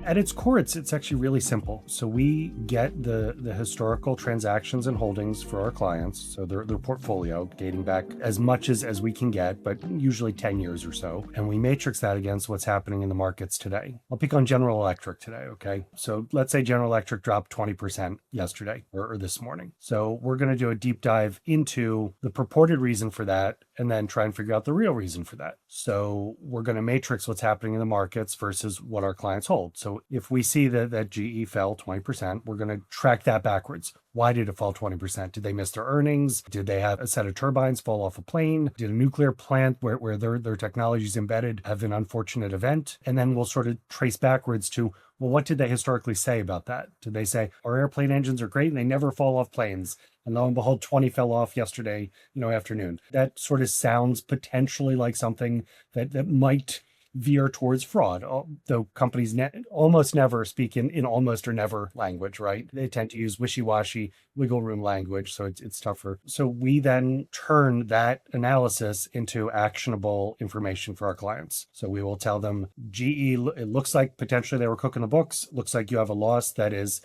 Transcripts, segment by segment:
At its core, it's actually really simple. So we get the historical transactions and holdings for our clients, so their portfolio dating back as much as we can get, but usually 10 years or so. And we matrix that against what's happening in the markets today. I'll pick on General Electric today, okay? So let's say General Electric dropped 20% yesterday or this morning. So we're going to do a deep dive into the purported reason for that and then try and figure out the real reason for that. So we're going to matrix what's happening in the markets versus what our clients hold. So if we see that GE fell 20%, we're going to track that backwards. Why did it fall 20%? Did they miss their earnings? Did they have a set of turbines fall off a plane? Did a nuclear plant where their technology is embedded have an unfortunate event? And then we'll sort of trace backwards to, well, what did they historically say about that? Did they say our airplane engines are great and they never fall off planes? And lo and behold, 20 fell off yesterday, afternoon. That sort of sounds potentially like something that might veer towards fraud, though companies almost never speak in almost or never language, right? They tend to use wishy-washy wiggle room language, so it's tougher. So we then turn that analysis into actionable information for our clients. So we will tell them, GE, it looks like potentially they were cooking the books. Looks like you have a loss that is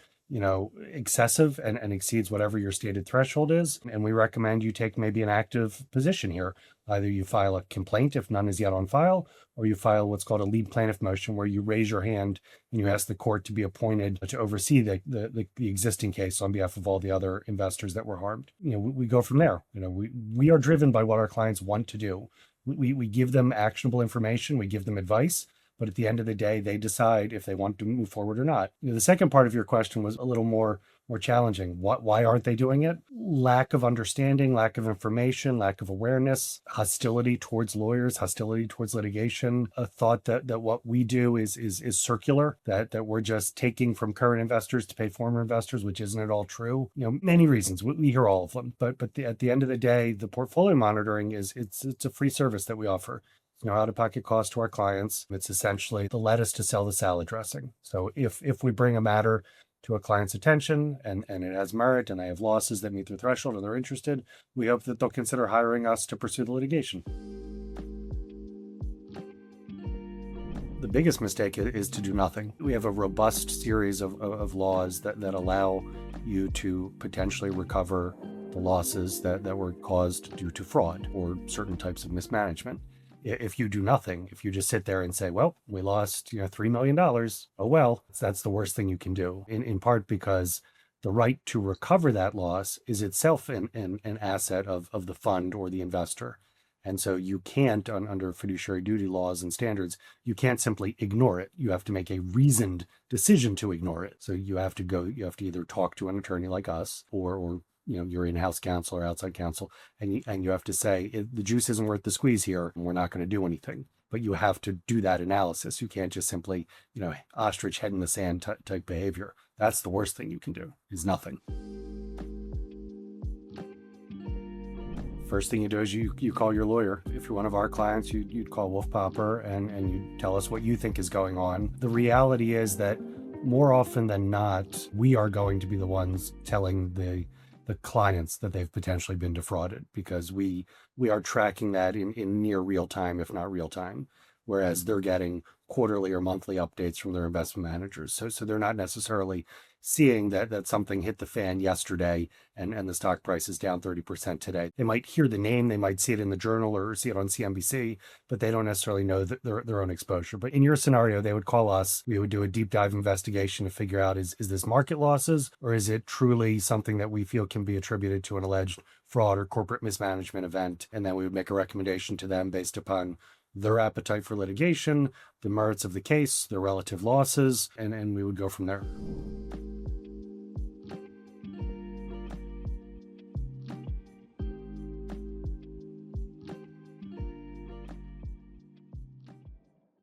excessive and exceeds whatever your stated threshold is. And we recommend you take maybe an active position here. Either you file a complaint if none is yet on file, or you file what's called a lead plaintiff motion, where you raise your hand and you ask the court to be appointed to oversee the existing case on behalf of all the other investors that were harmed. We go from there. We are driven by what our clients want to do. We give them actionable information. We give them advice. But at the end of the day, they decide if they want to move forward or not. The second part of your question was a little more challenging. Why aren't they doing it? Lack of understanding, lack of information, lack of awareness, hostility towards lawyers, hostility towards litigation, a thought that what we do is circular, that we're just taking from current investors to pay former investors, which isn't at all true. Many reasons. We hear all of them. But at the end of the day, the portfolio monitoring it's a free service that we offer. Out-of-pocket cost to our clients. It's essentially the lettuce to sell the salad dressing. So if we bring a matter to a client's attention and it has merit and I have losses that meet their threshold and they're interested, we hope that they'll consider hiring us to pursue the litigation. The biggest mistake is to do nothing. We have a robust series of laws that allow you to potentially recover the losses that were caused due to fraud or certain types of mismanagement. If you do nothing, if you just sit there and say, well, we lost $3 million, oh well, that's the worst thing you can do, in part because the right to recover that loss is itself an asset of the fund or the investor. And so you can't, under fiduciary duty laws and standards, you can't simply ignore it. You have to make a reasoned decision to ignore it. So you have to either talk to an attorney like us or your in-house counsel or outside counsel, and you have to say, the juice isn't worth the squeeze here, and we're not going to do anything. But you have to do that analysis. You can't just simply, ostrich head in the sand type behavior. That's the worst thing you can do, is nothing. First thing you do is you call your lawyer. If you're one of our clients, you'd call Wolf Popper and you tell us what you think is going on. The reality is that more often than not, we are going to be the ones telling the clients that they've potentially been defrauded, because we are tracking that in near real time, if not real time, whereas they're getting quarterly or monthly updates from their investment managers. So they're not necessarily seeing that something hit the fan yesterday and the stock price is down 30% today. They might hear the name, they might see it in the journal or see it on CNBC, but they don't necessarily know their own exposure. But in your scenario, they would call us. We would do a deep dive investigation to figure out, is this market losses, or is it truly something that we feel can be attributed to an alleged fraud or corporate mismanagement event? And then we would make a recommendation to them based upon their appetite for litigation, the merits of the case, their relative losses, and we would go from there.